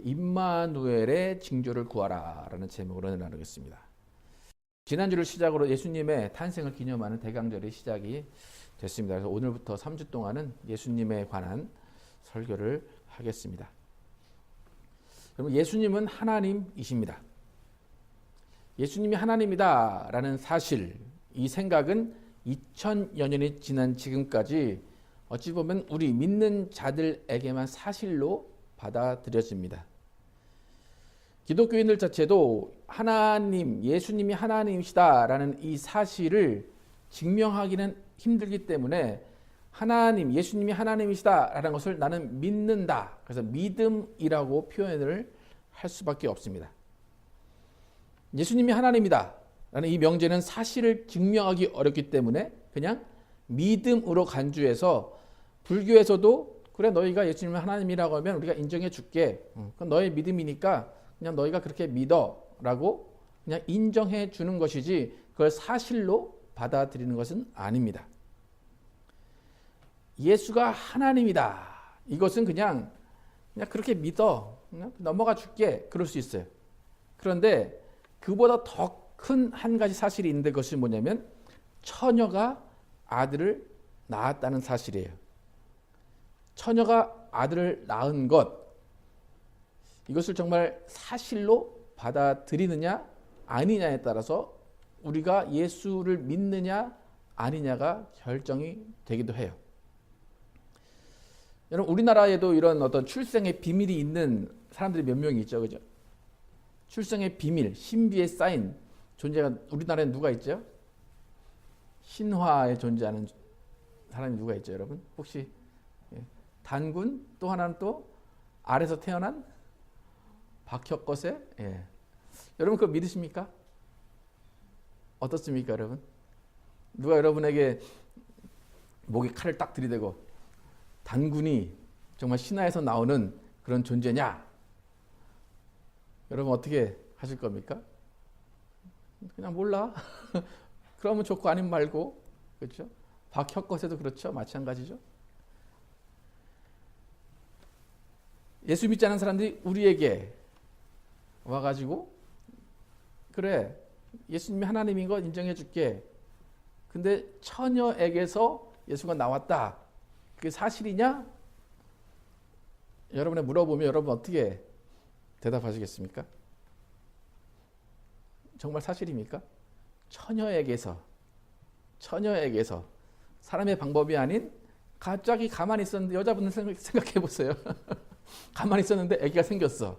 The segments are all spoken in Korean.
임마누엘의 징조를 구하라 라는 제목으로 나누겠습니다. 지난주를 시작으로 예수님의 탄생을 기념하는 대강절이 시작이 됐습니다. 그래서 오늘부터 3주 동안은 예수님에 관한 설교를 하겠습니다. 여러분, 예수님은 하나님이십니다. 예수님이 하나님이다 라는 사실, 이 생각은 2000여 년이 지난 지금까지 어찌 보면 우리 믿는 자들에게만 사실로 받아들여집니다. 기독교인들 자체도 하나님, 예수님이 하나님이시다라는 이 사실을 증명하기는 힘들기 때문에 하나님, 예수님이 하나님이시다라는 것을 나는 믿는다. 그래서 믿음이라고 표현을 할 수밖에 없습니다. 예수님이 하나님이다 라는 이 명제는 사실을 증명하기 어렵기 때문에 그냥 믿음으로 간주해서, 불교에서도 그래 너희가 예수님이 하나님이라고 하면 우리가 인정해 줄게. 그건 너의 믿음이니까 그냥 너희가 그렇게 믿어 라고 그냥 인정해 주는 것이지 그걸 사실로 받아들이는 것은 아닙니다. 예수가 하나님이다. 이것은 그냥 그렇게 믿어. 그냥 넘어가 줄게. 그럴 수 있어요. 그런데 그보다 더 큰 한 가지 사실이 있는데 그것이 뭐냐면 처녀가 아들을 낳았다는 사실이에요. 처녀가 아들을 낳은 것, 이것을 정말 사실로 받아들이느냐 아니냐에 따라서 우리가 예수를 믿느냐 아니냐가 결정이 되기도 해요. 여러분, 우리나라에도 이런 어떤 출생의 비밀이 있는 사람들이 몇 명이 있죠, 그죠? 출생의 비밀, 신비에 쌓인 존재가 우리나라에 누가 있죠? 신화에 존재하는 사람이 누가 있죠, 여러분? 혹시 단군? 또 하나는 또 알에서 태어난 박혁거세? 예. 여러분 그거 믿으십니까? 어떻습니까, 여러분? 누가 여러분에게 목에 칼을 딱 들이대고 단군이 정말 신화에서 나오는 그런 존재냐? 여러분 어떻게 하실 겁니까? 그냥 몰라. 그러면 좋고 아니면 말고. 그렇죠? 박혁거세도 그렇죠. 마찬가지죠. 예수 믿지 않은 사람들이 우리에게 와가지고 그래 예수님이 하나님인 거 인정해 줄게. 근데 처녀에게서 예수가 나왔다. 그게 사실이냐? 여러분에 물어보면 여러분 어떻게 대답하시겠습니까? 정말 사실입니까? 처녀에게서 사람의 방법이 아닌 갑자기 가만히 있었는데, 여자분들 생각해 보세요. 가만히 있었는데 아기가 생겼어.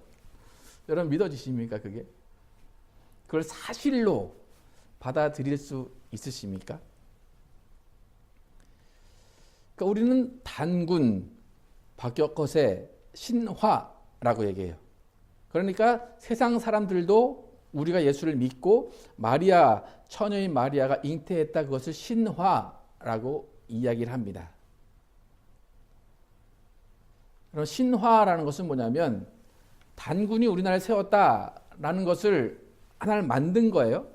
여러분 믿어지십니까 그게? 그걸 사실로 받아들일 수 있으십니까? 그러니까 우리는 단군, 박혁거세, 신화라고 얘기해요. 그러니까 세상 사람들도 우리가 예수를 믿고 마리아, 처녀인 마리아가 잉태했다, 그것을 신화라고 이야기를 합니다. 그럼 신화라는 것은 뭐냐면 단군이 우리나라에 세웠다라는 것을 하나를 만든 거예요.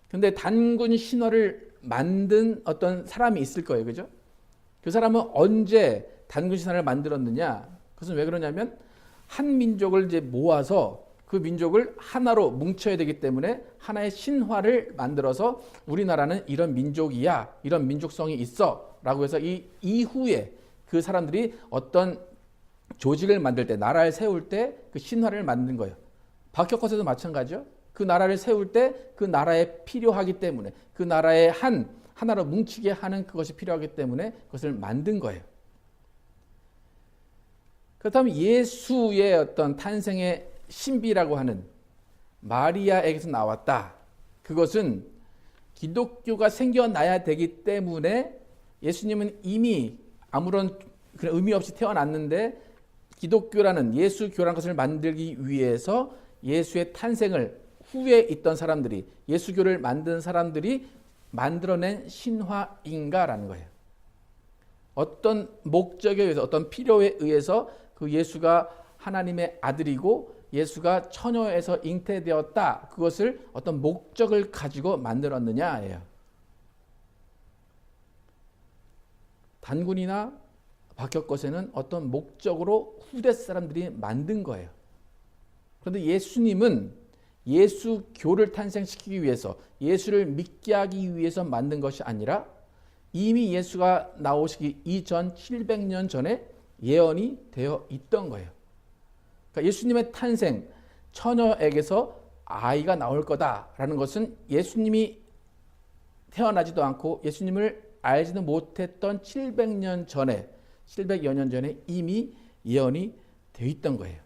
근데 단군 신화를 만든 어떤 사람이 있을 거예요. 그죠? 그 사람은 언제 단군 신화를 만들었느냐? 그것은 왜 그러냐면 한 민족을 이제 모아서 그 민족을 하나로 뭉쳐야 되기 때문에 하나의 신화를 만들어서 우리나라는 이런 민족이야, 이런 민족성이 있어 라고 해서 이 이후에 그 사람들이 어떤 조직을 만들 때, 나라를 세울 때 그 신화를 만든 거예요. 박혁거세도 마찬가지죠. 그 나라를 세울 때 그 나라에 필요하기 때문에, 그 나라의 하나로 뭉치게 하는 그것이 필요하기 때문에 그것을 만든 거예요. 그렇다면 예수의 어떤 탄생의 신비라고 하는 마리아에게서 나왔다. 그것은 기독교가 생겨나야 되기 때문에 예수님은 이미 아무런 그런 의미 없이 태어났는데 기독교라는 예수교라는 것을 만들기 위해서 예수의 탄생을 후에 있던 사람들이, 예수교를 만든 사람들이 만들어낸 신화인가라는 거예요. 어떤 목적에 의해서, 어떤 필요에 의해서 그 예수가 하나님의 아들이고 예수가 처녀에서 잉태되었다. 그것을 어떤 목적을 가지고 만들었느냐예요. 단군이나 박혁거세는 어떤 목적으로 후대 사람들이 만든 거예요. 그런데 예수님은 예수교를 탄생시키기 위해서, 예수를 믿게 하기 위해서 만든 것이 아니라 이미 예수가 나오시기 이전 700년 전에 예언이 되어 있던 거예요. 그러니까 예수님의 탄생, 처녀에게서 아이가 나올 거다라는 것은 예수님이 태어나지도 않고 예수님을 알지도 못했던 700년 전에, 700여 년 전에 이미 예언이 되어 있던 거예요.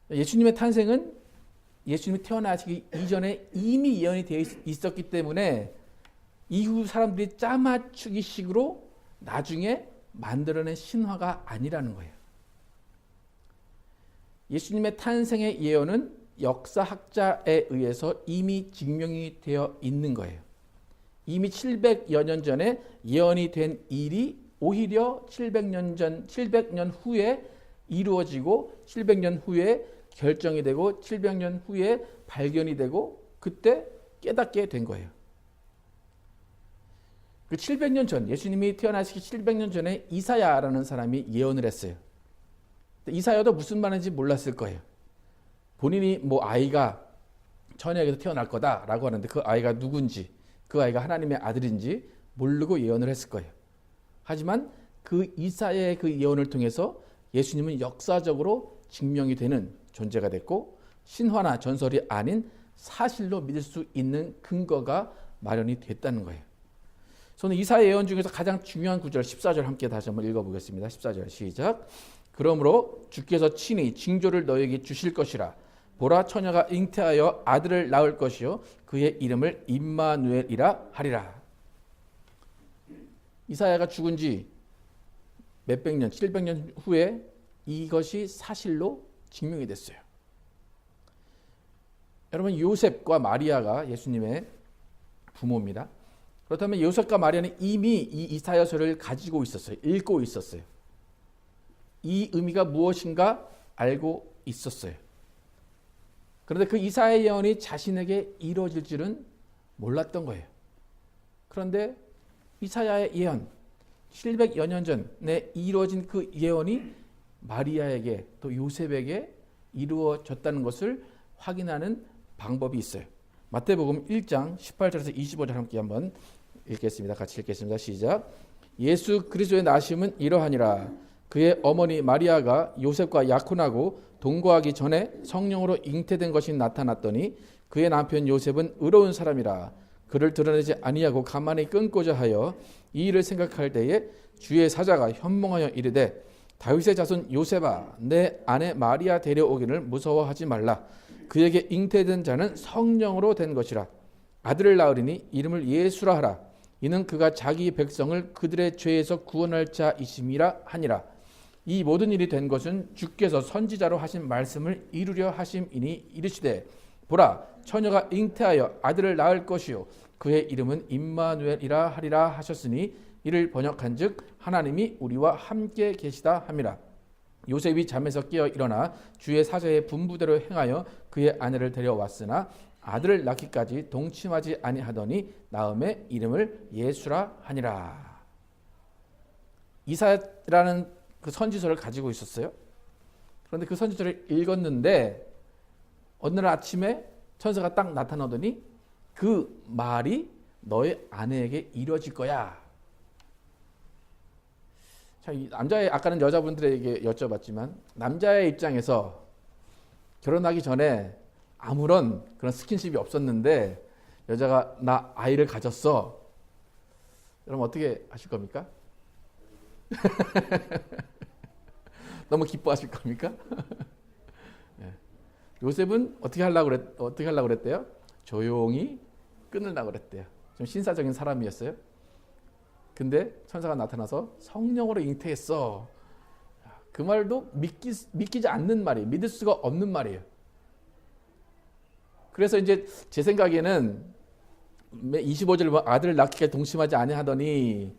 예수님의 탄생은 예수님이 태어나시기 이전에 이미 예언이 되어 있었기 때문에 이후 사람들이 짜맞추기 식으로 나중에 만들어낸 신화가 아니라는 거예요. 예수님의 탄생의 예언은 역사학자에 의해서 이미 증명이 되어 있는 거예요. 이미 700여 년 전에 예언이 된 일이 오히려 700년 후에 이루어지고 700년 후에 결정이 되고 700년 후에 발견이 되고 그때 깨닫게 된 거예요. 그 700년 전, 예수님이 태어나시기 700년 전에 이사야라는 사람이 예언을 했어요. 이사야도 무슨 말인지 몰랐을 거예요. 본인이 뭐 아이가 처녀에게서 태어날 거다라고 하는데 그 아이가 누군지, 그 아이가 하나님의 아들인지 모르고 예언을 했을 거예요. 하지만 그 이사야의 그 예언을 통해서 예수님은 역사적으로 증명이 되는 존재가 됐고 신화나 전설이 아닌 사실로 믿을 수 있는 근거가 마련이 됐다는 거예요. 저는 이사야 예언 중에서 가장 중요한 구절 14절 함께 다시 한번 읽어보겠습니다. 14절 시작. 그러므로 주께서 친히 징조를 너에게 주실 것이라. 보라, 처녀가 잉태하여 아들을 낳을 것이요 그의 이름을 임마누엘이라 하리라. 이사야가 죽은 지 몇백 년, 700년 후에 이것이 사실로 증명이 됐어요. 여러분, 요셉과 마리아가 예수님의 부모입니다. 그렇다면 요셉과 마리아는 이미 이 이사야서를 가지고 있었어요. 읽고 있었어요. 이 의미가 무엇인가 알고 있었어요. 그런데 그 이사야 예언이 자신에게 이루어질 줄은 몰랐던 거예요. 그런데 이사야의 예언, 700여 년 전에 이루어진 그 예언이 마리아에게 또 요셉에게 이루어졌다는 것을 확인하는 방법이 있어요. 마태복음 1장 18절에서 25절 함께 한번 읽겠습니다. 같이 읽겠습니다. 시작. 예수 그리스도의 나심은 이러하니라. 그의 어머니 마리아가 요셉과 약혼하고 동거하기 전에 성령으로 잉태된 것이 나타났더니 그의 남편 요셉은 의로운 사람이라. 그를 드러내지 아니하고 가만히 끊고자 하여 이 일을 생각할 때에 주의 사자가 현몽하여 이르되 다윗의 자손 요셉아, 내 아내 마리아 데려오기를 무서워하지 말라. 그에게 잉태된 자는 성령으로 된 것이라. 아들을 낳으리니 이름을 예수라 하라. 이는 그가 자기 백성을 그들의 죄에서 구원할 자이심이라 하니라. 이 모든 일이 된 것은 주께서 선지자로 하신 말씀을 이루려 하심이니 이르시되 보라, 처녀가 잉태하여 아들을 낳을 것이요 그의 이름은 임마누엘이라 하리라 하셨으니 이를 번역한즉 하나님이 우리와 함께 계시다 함이라. 요셉이 잠에서 깨어 일어나 주의 사자의 분부대로 행하여 그의 아내를 데려왔으나 아들을 낳기까지 동침하지 아니하더니 낳음에 이름을 예수라 하니라. 이사야라는 그 선지서를 가지고 있었어요. 그런데 그 선지서를 읽었는데 어느 날 아침에 천사가 딱 나타나더니 그 말이 너의 아내에게 이루어질 거야. 자, 이 남자의, 아까는 여자분들에게 여쭤봤지만 남자의 입장에서 결혼하기 전에 아무런 그런 스킨십이 없었는데 여자가 나 아이를 가졌어. 여러분 어떻게 하실 겁니까? 너무 기뻐하실 겁니까? 네. 요셉은 어떻게 하려고 그랬대요? 조용히 끊으려고 그랬대요. 좀 신사적인 사람이었어요. 근데 천사가 나타나서 성령으로 잉태했어. 그 말도 믿기지 않는 말이에요. 믿을 수가 없는 말이에요. 그래서 이제 제 생각에는 25절 아들을 낳기까지 동침하지 아니하더니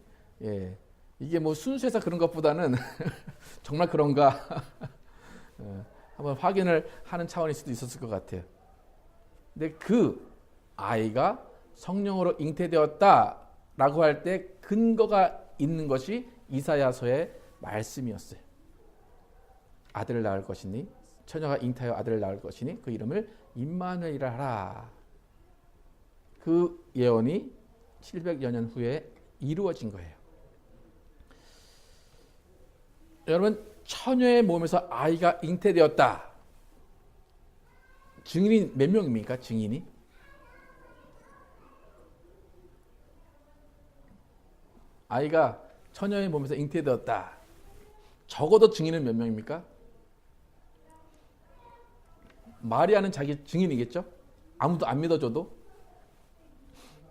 이게 뭐 순수해서 그런 것보다는 정말 그런가 한번 확인을 하는 차원일 수도 있었을 것 같아요. 근데 그 아이가 성령으로 잉태되었다라고 할 때 근거가 있는 것이 이사야서의 말씀이었어요. 아들을 낳을 것이니 처녀가 잉태하여 아들을 낳을 것이니 그 이름을 임마누엘이라 하라. 그 예언이 700여 년 후에 이루어진 거예요. 여러분, 처녀의 몸에서 아이가 잉태되었다. 증인이 몇 명입니까? 증인이? 아이가 처녀의 몸에서 잉태되었다. 적어도 증인은 몇 명입니까? 마리아는 자기 증인이겠죠? 아무도 안 믿어줘도.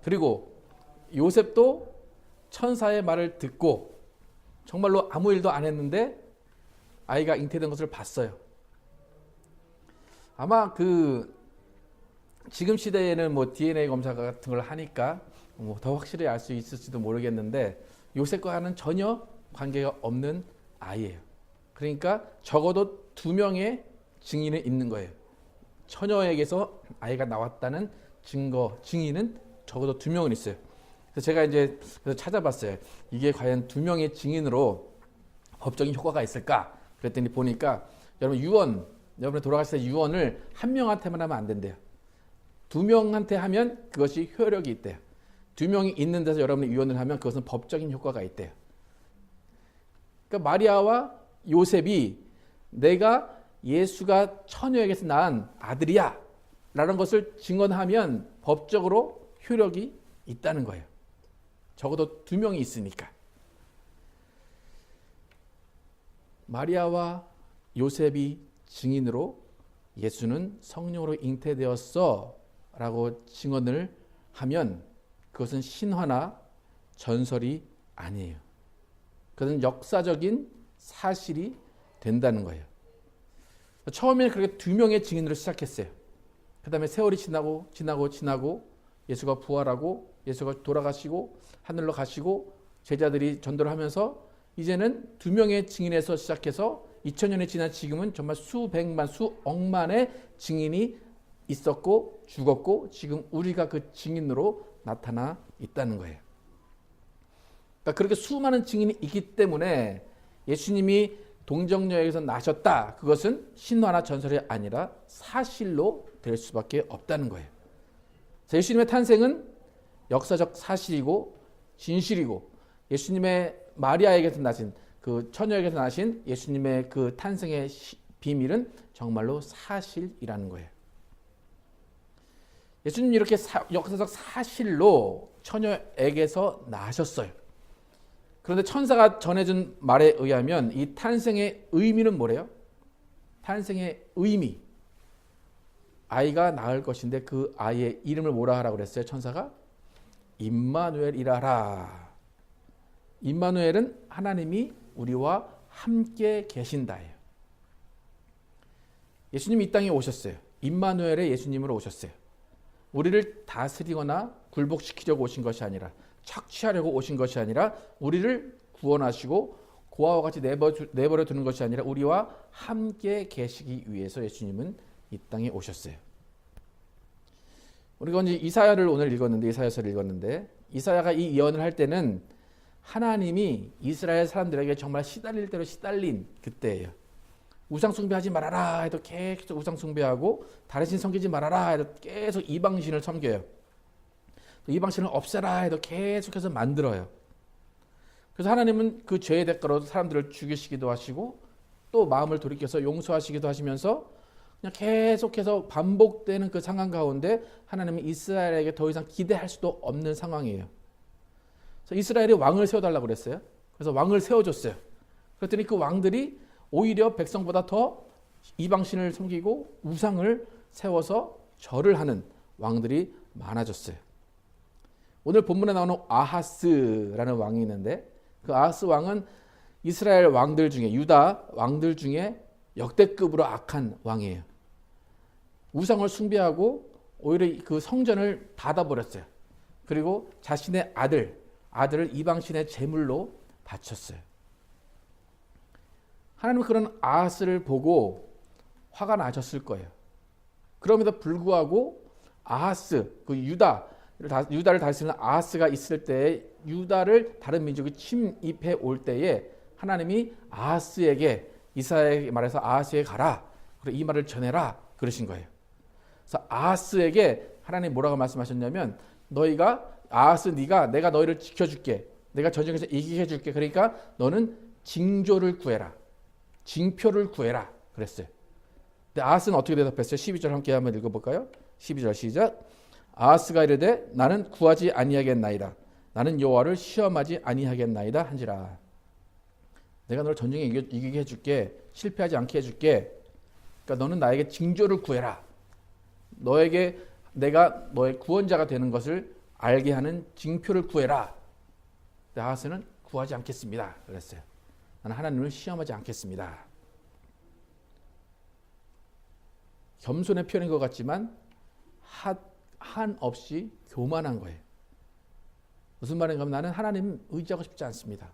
그리고 요셉도 천사의 말을 듣고 정말로 아무 일도 안 했는데 아이가 잉태된 것을 봤어요. 아마 지금 시대에는 뭐 DNA 검사 같은 걸 하니까 더 확실히 알 수 있을지도 모르겠는데 요셉과는 전혀 관계가 없는 아이예요. 그러니까 적어도 2명의 증인이 있는 거예요. 처녀에게서 아이가 나왔다는 증거, 증인은 적어도 2명은 있어요. 그래서 제가 이제 찾아봤어요. 이게 과연 2명의 증인으로 법적인 효과가 있을까? 그랬더니 보니까 여러분이 돌아가실 때 유언을 1명한테만 하면 안 된대요. 2명한테 하면 그것이 효력이 있대요. 2명이 있는 데서 여러분이 유언을 하면 그것은 법적인 효과가 있대요. 그러니까 마리아와 요셉이 내가 예수가 처녀에게서 낳은 아들이야 라는 것을 증언하면 법적으로 효력이 있다는 거예요. 적어도 2명이 있으니까. 마리아와 요셉이 증인으로 예수는 성령으로 잉태되었어 라고 증언을 하면 그것은 신화나 전설이 아니에요. 그것은 역사적인 사실이 된다는 거예요. 처음에는 그렇게 2명의 증인으로 시작했어요. 그 다음에 세월이 지나고 예수가 부활하고 예수가 돌아가시고 하늘로 가시고 제자들이 전도를 하면서 이제는 2명의 증인에서 시작해서 2000년이 지난 지금은 정말 수백만 수억만의 증인이 있었고 죽었고 지금 우리가 그 증인으로 나타나 있다는 거예요. 그러니까 그렇게 수많은 증인이 있기 때문에 예수님이 동정녀에게서 나셨다. 그것은 신화나 전설이 아니라 사실로 될 수밖에 없다는 거예요. 예수님의 탄생은 역사적 사실이고 진실이고 예수님의 마리아에게서 나신 그 처녀에게서 나신 예수님의 그 탄생의 비밀은 정말로 사실이라는 거예요. 예수님이 이렇게 역사적 사실로 처녀에게서 나셨어요. 그런데 천사가 전해준 말에 의하면 이 탄생의 의미는 뭐래요? 탄생의 의미. 아이가 낳을 것인데 그 아이의 이름을 뭐라 하라고 그랬어요? 천사가? 임마누엘이라 하라. 임마누엘은 하나님이 우리와 함께 계신다예요. 예수님이 이 땅에 오셨어요. 임마누엘의 예수님으로 오셨어요. 우리를 다스리거나 굴복시키려고 오신 것이 아니라 착취하려고 오신 것이 아니라 우리를 구원하시고 고아와 같이 내버려 두는 것이 아니라 우리와 함께 계시기 위해서 예수님은 이 땅에 오셨어요. 우리가 이제 이사야를 오늘 읽었는데 이사야서를 읽었는데 이사야가 이 예언을 할 때는 하나님이 이스라엘 사람들에게 정말 시달릴 대로 시달린 그때예요. 우상 숭배하지 말아라 해도 계속 우상 숭배하고 다른 신 섬기지 말아라 해도 계속 이방신을 섬겨요. 또 이방신을 없애라 해도 계속해서 만들어요. 그래서 하나님은 그 죄의 대가로 사람들을 죽이시기도 하시고 또 마음을 돌이켜서 용서하시기도 하시면서 그냥 계속해서 반복되는 그 상황 가운데 하나님은 이스라엘에게 더 이상 기대할 수도 없는 상황이에요. 그래서 이스라엘이 왕을 세워달라고 그랬어요. 그래서 왕을 세워줬어요. 그랬더니 그 왕들이 오히려 백성보다 더 이방신을 섬기고 우상을 세워서 절을 하는 왕들이 많아졌어요. 오늘 본문에 나오는 아하스라는 왕이 있는데 그 아하스 왕은 이스라엘 왕들 중에 유다 왕들 중에 역대급으로 악한 왕이에요. 우상을 숭배하고 오히려 그 성전을 닫아버렸어요. 그리고 자신의 아들을 이방신의 제물로 바쳤어요. 하나님은 그런 아하스를 보고 화가 나셨을 거예요. 그럼에도 불구하고 아하스, 그 유다를 다스리는 아하스가 있을 때에 유다를 다른 민족이 침입해 올 때에 하나님이 아하스에게 이사야에게 말해서 아하스에게 가라. 그리고 이 말을 전해라. 그러신 거예요. 그래서 아하스에게 하나님 뭐라고 말씀하셨냐면 너희가 아하스 내가 너희를 지켜줄게. 내가 전쟁에서 이기게 해줄게. 그러니까 너는 징조를 구해라. 징표를 구해라. 그랬어요. 근데 아하스는 어떻게 대답했어요? 12절 함께 한번 읽어볼까요? 12절 시작. 아하스가 이르되 나는 구하지 아니하겠나이다. 나는 여호와를 시험하지 아니하겠나이다 한지라. 내가 너를 전쟁에 이기게 해줄게. 실패하지 않게 해줄게. 그러니까 너는 나에게 징조를 구해라. 너에게 내가 너의 구원자가 되는 것을 알게 하는 징표를 구해라. 아하스는 구하지 않겠습니다. 그랬어요. 나는 하나님을 시험하지 않겠습니다. 겸손의 표현인 것 같지만 한없이 교만한 거예요. 무슨 말인가 하면 나는 하나님 의지하고 싶지 않습니다.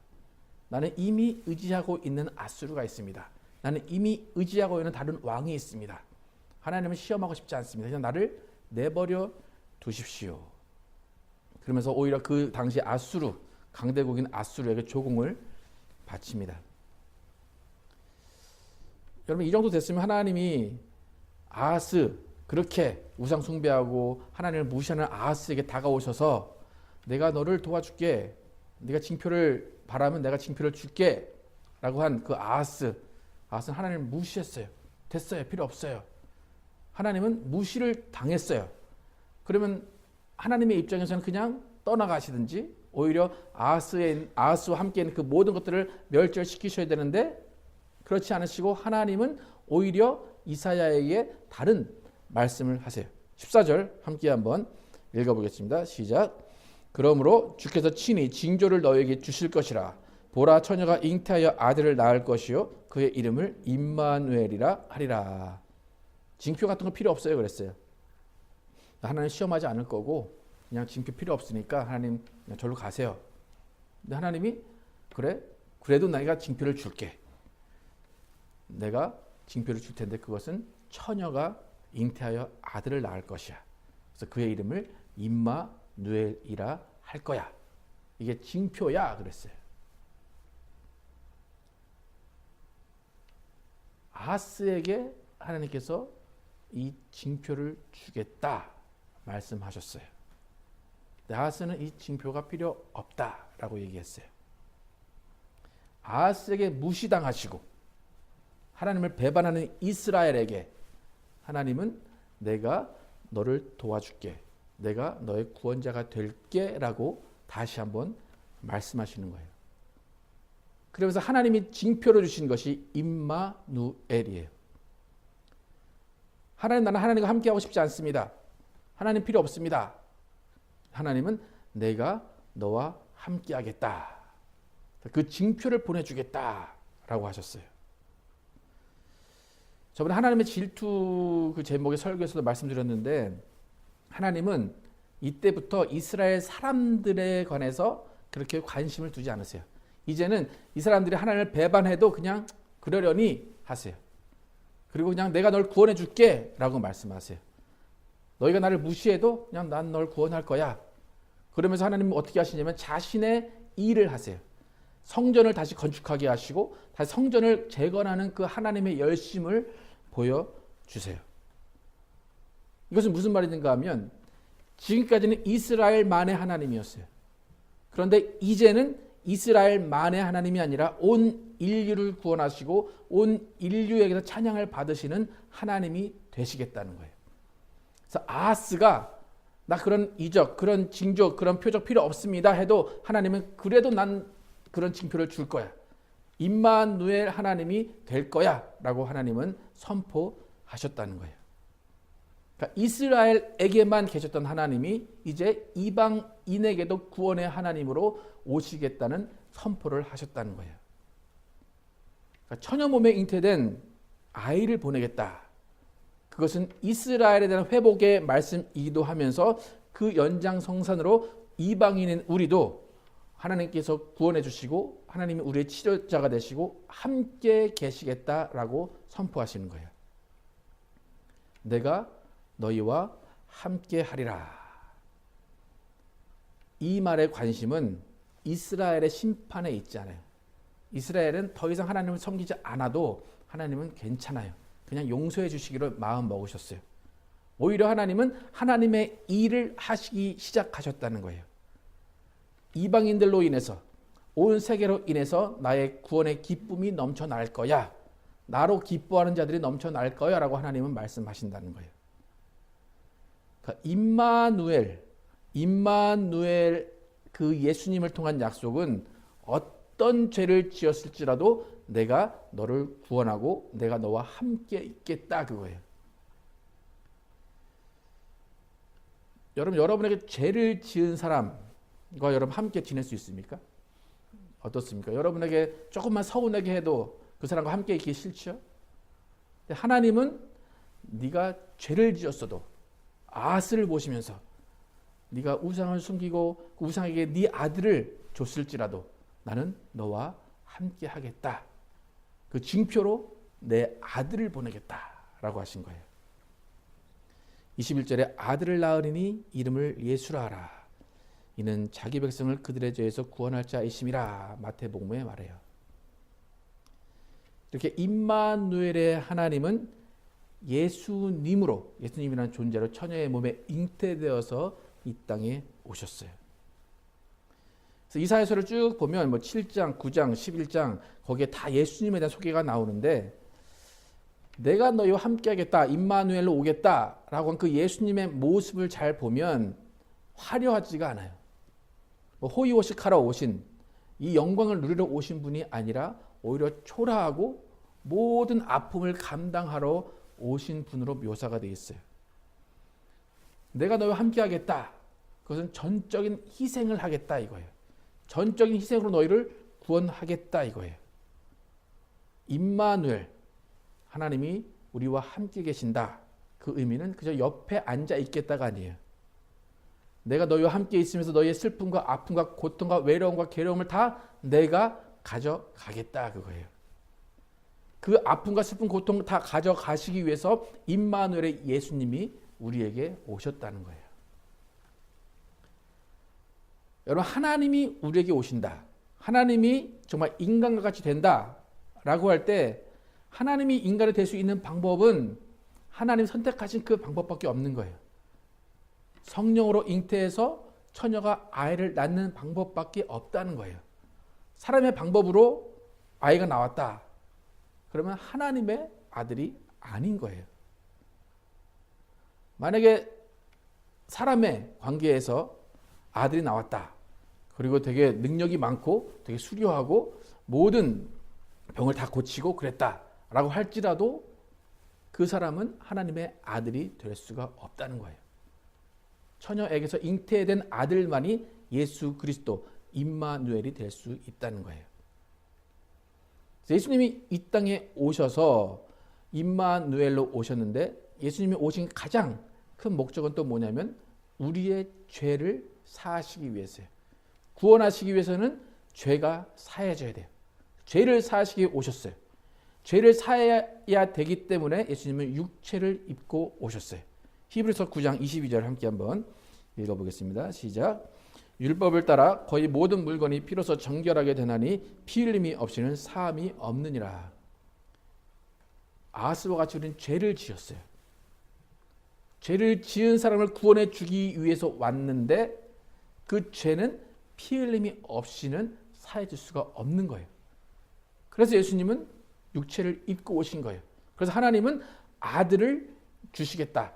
나는 이미 의지하고 있는 아수르가 있습니다. 나는 이미 의지하고 있는 다른 왕이 있습니다. 하나님을 시험하고 싶지 않습니다. 그냥 나를 내버려 두십시오. 그러면서 오히려 그 당시 아수르, 강대국인 아수르에게 조공을 바칩니다. 여러분 이 정도 됐으면 하나님이 아하스 그렇게 우상 숭배하고 하나님을 무시하는 아하스에게 다가오셔서 내가 너를 도와줄게. 네가 징표를 바라면 내가 징표를 줄게. 라고 한 그 아하스는 하나님을 무시했어요. 됐어요. 필요 없어요. 하나님은 무시를 당했어요. 그러면 하나님의 입장에서는 그냥 떠나가시든지 오히려 아하스와 함께 있는 그 모든 것들을 멸절시키셔야 되는데 그렇지 않으시고 하나님은 오히려 이사야에게 다른 말씀을 하세요. 14절 함께 한번 읽어보겠습니다. 시작. 그러므로 주께서 친히 징조를 너에게 주실 것이라. 보라 처녀가 잉태하여 아들을 낳을 것이요 그의 이름을 임마누엘이라 하리라. 징표 같은 거 필요 없어요. 그랬어요. 하나님 시험하지 않을 거고 그냥 징표 필요 없으니까 하나님 그냥 절로 가세요. 근데 하나님이 그래도 내가 징표를 줄게. 내가 징표를 줄 텐데 그것은 처녀가 잉태하여 아들을 낳을 것이야. 그래서 그의 이름을 임마누엘이라 할 거야. 이게 징표야 그랬어요. 아하스에게 하나님께서 이 징표를 주겠다 말씀하셨어요. 아하스는 이 징표가 필요 없다라고 얘기했어요. 아하스에게 무시당하시고 하나님을 배반하는 이스라엘에게 하나님은 내가 너를 도와줄게. 내가 너의 구원자가 될게 라고 다시 한번 말씀하시는 거예요. 그러면서 하나님이 징표로 주신 것이 임마누엘이에요. 하나님 나는 하나님과 함께하고 싶지 않습니다. 하나님 필요 없습니다. 하나님은 내가 너와 함께하겠다. 그 징표를 보내주겠다라고 하셨어요. 저번에 하나님의 질투 그 제목의 설교에서도 말씀드렸는데 하나님은 이때부터 이스라엘 사람들에 관해서 그렇게 관심을 두지 않으세요. 이제는 이 사람들이 하나님을 배반해도 그냥 그러려니 하세요. 그리고 그냥 내가 널 구원해 줄게 라고 말씀하세요. 너희가 나를 무시해도 그냥 난 널 구원할 거야. 그러면서 하나님은 어떻게 하시냐면 자신의 일을 하세요. 성전을 다시 건축하게 하시고 다시 성전을 재건하는 그 하나님의 열심을 보여주세요. 이것은 무슨 말인가 하면 지금까지는 이스라엘만의 하나님이었어요. 그런데 이제는 이스라엘만의 하나님이 아니라 온 인류를 구원하시고 온 인류에게서 찬양을 받으시는 하나님이 되시겠다는 거예요. 그래서 아하스가 나 그런 이적, 그런 징조, 그런 표적 필요 없습니다 해도 하나님은 그래도 난 그런 징표를 줄 거야. 임마누엘 하나님이 될 거야 라고 하나님은 선포하셨다는 거예요. 그러니까 이스라엘에게만 계셨던 하나님이 이제 이방인에게도 구원의 하나님으로 오시겠다는 선포를 하셨다는 거예요. 그러니까 처녀 몸에 잉태된 아이를 보내겠다. 그것은 이스라엘에 대한 회복의 말씀이기도 하면서 그 연장성산으로 이방인인 우리도 하나님께서 구원해 주시고 하나님이 우리의 치료자가 되시고 함께 계시겠다라고 선포하시는 거예요. 내가 너희와 함께 하리라. 이 말의 관심은 이스라엘의 심판에 있지 않아요. 이스라엘은 더 이상 하나님을 섬기지 않아도 하나님은 괜찮아요. 그냥 용서해 주시기로 마음 먹으셨어요. 오히려 하나님은 하나님의 일을 하시기 시작하셨다는 거예요. 이방인들로 인해서, 온 세계로 인해서 나의 구원의 기쁨이 넘쳐날 거야. 나로 기뻐하는 자들이 넘쳐날 거야 라고 하나님은 말씀하신다는 거예요. 그러니까 임마누엘 그 예수님을 통한 약속은 어떤 죄를 지었을지라도 내가 너를 구원하고 내가 너와 함께 있겠다 그거예요. 여러분에게 죄를 지은 사람과 여러분 함께 지낼 수 있습니까? 어떻습니까? 여러분에게 조금만 서운하게 해도 그 사람과 함께 있기 싫죠? 하나님은 네가 죄를 지었어도 아스를 보시면서 네가 우상을 숨기고 그 우상에게 네 아들을 줬을지라도 나는 너와 함께 하겠다. 그 징표로 내 아들을 보내겠다라고 하신 거예요. 21절에 아들을 낳으리니 이름을 예수라 하라. 이는 자기 백성을 그들의 죄에서 구원할 자이심이라. 마태복음에 말해요. 이렇게 임마누엘의 하나님은 예수님이라는 존재로 처녀의 몸에 잉태되어서 이 땅에 오셨어요. 그래서 이사야서를 쭉 보면 7장, 9장, 11장 거기에 다 예수님에 대한 소개가 나오는데 내가 너희와 함께하겠다, 임마누엘로 오겠다라고 한 그 예수님의 모습을 잘 보면 화려하지가 않아요. 호의호식하러 오신 이 영광을 누리러 오신 분이 아니라 오히려 초라하고 모든 아픔을 감당하러 오신 분으로 묘사가 되어 있어요. 내가 너희와 함께하겠다. 그것은 전적인 희생을 하겠다 이거예요. 전적인 희생으로 너희를 구원하겠다 이거예요. 임마누엘, 하나님이 우리와 함께 계신다. 그 의미는 그저 옆에 앉아 있겠다가 아니에요. 내가 너희와 함께 있으면서 너희의 슬픔과 아픔과 고통과 외로움과 괴로움을 다 내가 가져가겠다 그거예요. 그 아픔과 슬픔, 고통 다 가져가시기 위해서 임마누엘의 예수님이 우리에게 오셨다는 거예요. 여러분, 하나님이 우리에게 오신다. 하나님이 정말 인간과 같이 된다라고 할 때 하나님이 인간이 될 수 있는 방법은 하나님 선택하신 그 방법밖에 없는 거예요. 성령으로 잉태해서 처녀가 아이를 낳는 방법밖에 없다는 거예요. 사람의 방법으로 아이가 나왔다. 그러면 하나님의 아들이 아닌 거예요. 만약에 사람의 관계에서 아들이 나왔다. 그리고 되게 능력이 많고 되게 수려하고 모든 병을 다 고치고 그랬다라고 할지라도 그 사람은 하나님의 아들이 될 수가 없다는 거예요. 처녀에게서 잉태된 아들만이 예수 그리스도 임마누엘이 될 수 있다는 거예요. 예수님이 이 땅에 오셔서 임마누엘로 오셨는데 예수님이 오신 가장 큰 목적은 또 뭐냐면 우리의 죄를 사하시기 위해서예요. 구원하시기 위해서는 죄가 사해져야 돼요. 죄를 사하시기 오셨어요. 죄를 사해야 되기 때문에 예수님은 육체를 입고 오셨어요. 히브리서 9장 22절 함께 한번 읽어보겠습니다. 시작. 율법을 따라 거의 모든 물건이 피로써 정결하게 되나니 피 흘림이 없이는 사함이 없느니라. 아하스와 같이 우리는 죄를 지었어요. 죄를 지은 사람을 구원해 주기 위해서 왔는데 그 죄는 피 흘림이 없이는 사해질 수가 없는 거예요. 그래서 예수님은 육체를 입고 오신 거예요. 그래서 하나님은 아들을 주시겠다.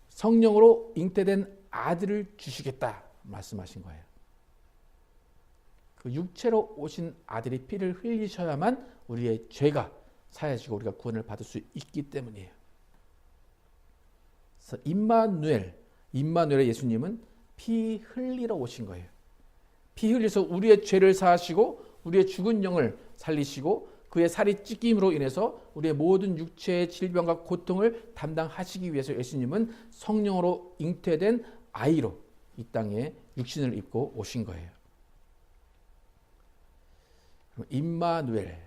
성령으로 잉태된 아들을 주시겠다 말씀하신 거예요. 그 육체로 오신 아들이 피를 흘리셔야만 우리의 죄가 사해지고 우리가 구원을 받을 수 있기 때문이에요. 그래서 임마누엘의 예수님은 피 흘리러 오신 거예요. 피 흘려서 우리의 죄를 사하시고 우리의 죽은 영을 살리시고 그의 살이 찢김으로 인해서 우리의 모든 육체의 질병과 고통을 담당하시기 위해서 예수님은 성령으로 잉태된 아이로 이 땅에 육신을 입고 오신 거예요. 임마누엘,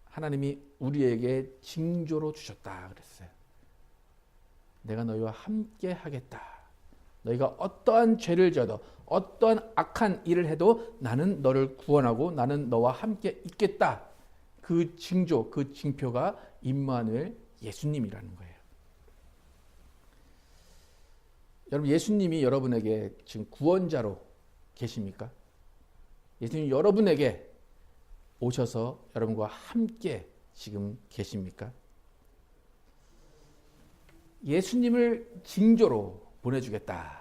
하나님이 우리에게 징조로 주셨다 그랬어요. 내가 너희와 함께 하겠다. 너희가 어떠한 죄를 지어도 어떠한 악한 일을 해도 나는 너를 구원하고 나는 너와 함께 있겠다. 그 그 징조, 그 징표가 임마누엘 예수님이라는 거예요. 여러분, 예수님이 여러분에게 지금 구원자로 계십니까? 예수님이 여러분에게 오셔서 여러분과 함께 지금 계십니까? 예수님을 징조로 보내주겠다.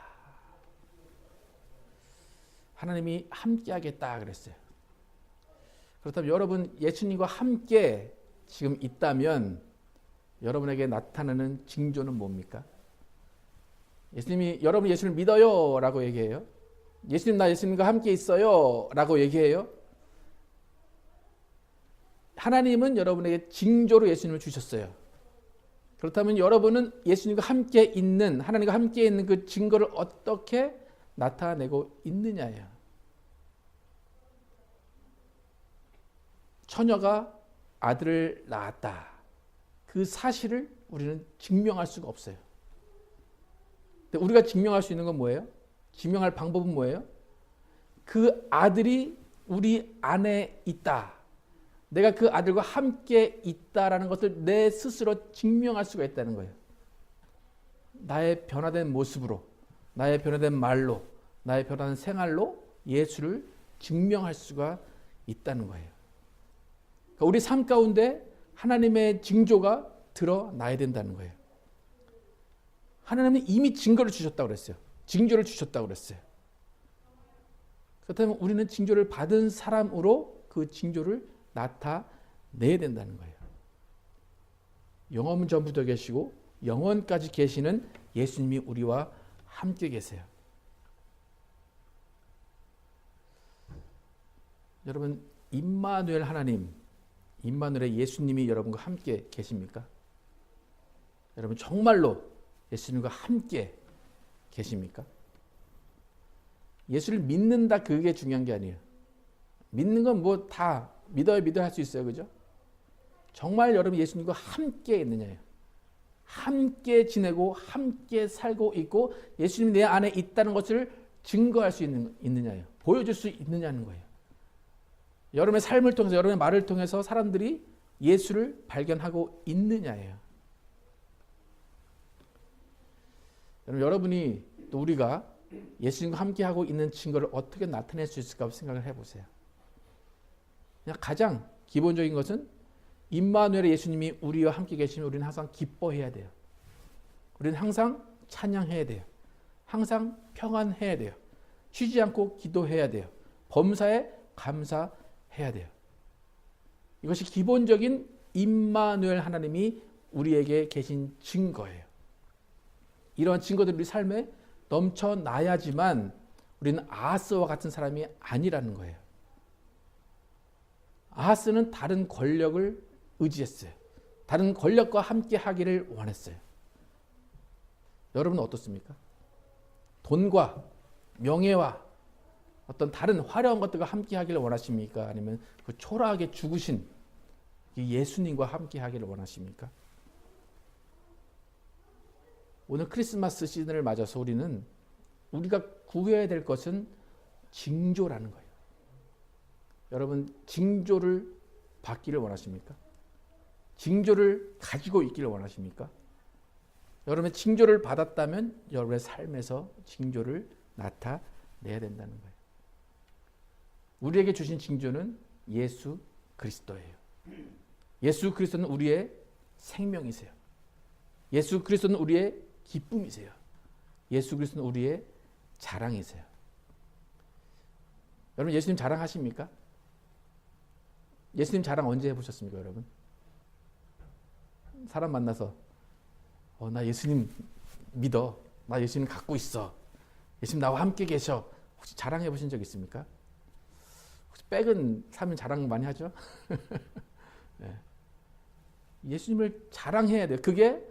하나님이 함께 하겠다 그랬어요. 그렇다면 여러분, 예수님과 함께 지금 있다면 여러분에게 나타나는 징조는 뭡니까? 예수님이 여러분 예수를 믿어요 라고 얘기해요. 예수님, 나 예수님과 함께 있어요 라고 얘기해요. 하나님은 여러분에게 징조로 예수님을 주셨어요. 그렇다면 여러분은 예수님과 함께 있는, 하나님과 함께 있는 그 증거를 어떻게 나타내고 있느냐예요. 처녀가 아들을 낳았다. 그 사실을 우리는 증명할 수가 없어요. 근데 우리가 증명할 수 있는 건 뭐예요? 증명할 방법은 뭐예요? 그 아들이 우리 안에 있다. 내가 그 아들과 함께 있다라는 것을 내 스스로 증명할 수가 있다는 거예요. 나의 변화된 모습으로, 나의 변화된 말로, 나의 변화된 생활로 예수를 증명할 수가 있다는 거예요. 그러니까 우리 삶 가운데 하나님의 징조가 드러나야 된다는 거예요. 하나님은 이미 증거를 주셨다고 그랬어요. 징조를 주셨다고 그랬어요. 그렇다면 우리는 징조를 받은 사람으로 그 징조를 나타내야 된다는 거예요. 영원은 전부터 계시고 영원까지 계시는 예수님이 우리와 함께 계세요. 여러분, 임마누엘 하나님, 임마누엘의 예수님이 여러분과 함께 계십니까? 여러분, 정말로 예수님과 함께 계십니까? 예수를 믿는다, 그게 중요한 게 아니에요. 믿는 건 뭐 다 믿어야 할 수 있어요. 그죠? 정말 여러분 예수님과 함께 있느냐예요. 함께 지내고 함께 살고 있고 예수님이 내 안에 있다는 것을 증거할 수 있느냐예요. 보여줄 수 있느냐는 거예요. 여러분의 삶을 통해서, 여러분의 말을 통해서 사람들이 예수를 발견하고 있느냐예요. 여러분이 또 우리가 예수님과 함께하고 있는 증거를 어떻게 나타낼 수 있을까 생각을 해보세요. 그냥 가장 기본적인 것은 임마누엘의 예수님이 우리와 함께 계시면 우리는 항상 기뻐해야 돼요. 우리는 항상 찬양해야 돼요. 항상 평안해야 돼요. 쉬지 않고 기도해야 돼요. 범사에 감사해야 돼요. 이것이 기본적인 임마누엘 하나님이 우리에게 계신 증거예요. 이러한 증거들이 우리 삶에 넘쳐나야지만 우리는 아하스와 같은 사람이 아니라는 거예요. 아하스는 다른 권력을 의지했어요. 다른 권력과 함께 하기를 원했어요. 여러분은 어떻습니까? 돈과 명예와 어떤 다른 화려한 것들과 함께 하기를 원하십니까? 아니면 그 초라하게 죽으신 예수님과 함께 하기를 원하십니까? 오늘 크리스마스 시즌을 맞아서 우리가 구해야 될 것은 징조라는 거예요. 여러분, 징조를 받기를 원하십니까? 징조를 가지고 있기를 원하십니까? 여러분의 징조를 받았다면 여러분의 삶에서 징조를 나타내야 된다는 거예요. 우리에게 주신 징조는 예수 그리스도예요. 예수 그리스도는 우리의 생명이세요. 예수 그리스도는 우리의 기쁨이세요. 예수 그리스도는 우리의 자랑이세요. 여러분, 예수님 자랑하십니까? 예수님 자랑 언제 해보셨습니까, 여러분? 사람 만나서 나 예수님 믿어. 나 예수님 갖고 있어. 예수님 나와 함께 계셔. 혹시 자랑해 보신 적 있습니까? 혹시 백은 사면 자랑 많이 하죠? 네. 예수님을 자랑해야 돼요. 그게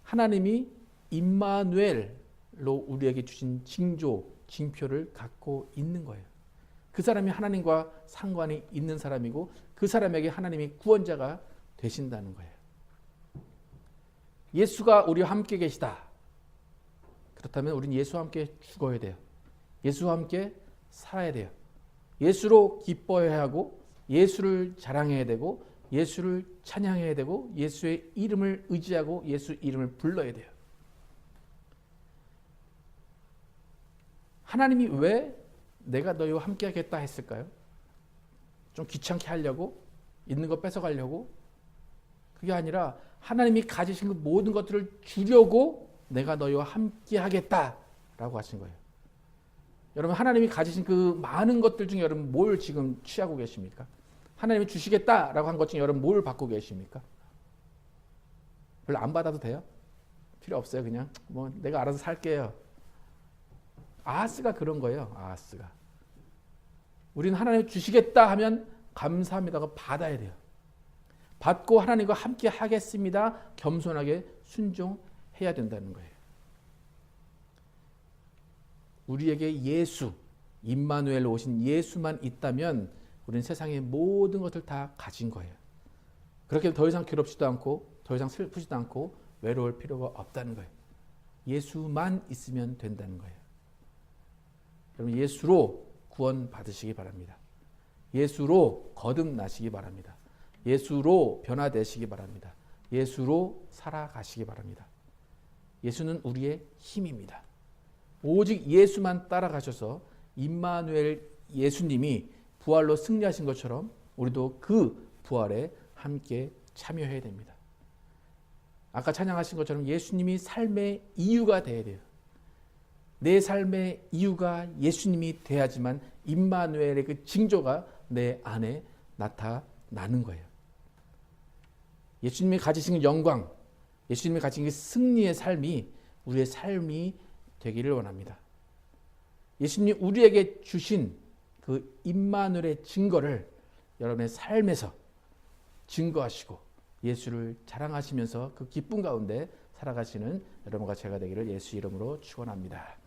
하나님이 임마누엘로 우리에게 주신 징조, 징표를 갖고 있는 거예요. 그 사람이 하나님과 상관이 있는 사람이고 그 사람에게 하나님이 구원자가 되신다는 거예요. 예수가 우리와 함께 계시다. 그렇다면 우리는 예수와 함께 죽어야 돼요. 예수와 함께 살아야 돼요. 예수로 기뻐해야 하고 예수를 자랑해야 되고 예수를 찬양해야 되고 예수의 이름을 의지하고 예수 이름을 불러야 돼요. 하나님이 왜 내가 너희와 함께 하겠다 했을까요? 좀 귀찮게 하려고? 있는 거 뺏어가려고? 그게 아니라 하나님이 가지신 그 모든 것들을 주려고 내가 너희와 함께 하겠다라고 하신 거예요. 여러분, 하나님이 가지신 그 많은 것들 중에 여러분 뭘 지금 취하고 계십니까? 하나님이 주시겠다라고 한 것 중에 여러분 뭘 받고 계십니까? 별로 안 받아도 돼요? 필요 없어요. 그냥 뭐 내가 알아서 살게요. 아하스가 그런 거예요. 아하스가. 우리는 하나님 주시겠다 하면 감사합니다가 받아야 돼요. 받고 하나님과 함께 하겠습니다. 겸손하게 순종해야 된다는 거예요. 우리에게 예수, 임마누엘로 오신 예수만 있다면 우리는 세상의 모든 것을 다 가진 거예요. 그렇게 더 이상 괴롭지도 않고 더 이상 슬프지도 않고 외로울 필요가 없다는 거예요. 예수만 있으면 된다는 거예요. 여러분, 예수로 구원 받으시기 바랍니다. 예수로 거듭나시기 바랍니다. 예수로 변화되시기 바랍니다. 예수로 살아가시기 바랍니다. 예수는 우리의 힘입니다. 오직 예수만 따라가셔서 임마누엘 예수님이 부활로 승리하신 것처럼 우리도 그 부활에 함께 참여해야 됩니다. 아까 찬양하신 것처럼 예수님이 삶의 이유가 되어야 돼요. 내 삶의 이유가 예수님이 돼야지만 임마누엘의 그 징조가 내 안에 나타나는 거예요. 예수님이 가지신 영광, 예수님이 가진 그 승리의 삶이 우리의 삶이 되기를 원합니다. 예수님이 우리에게 주신 그 임마누엘의 증거를 여러분의 삶에서 증거하시고 예수를 자랑하시면서 그 기쁨 가운데 살아가시는 여러분과 제가 되기를 예수 이름으로 축원합니다.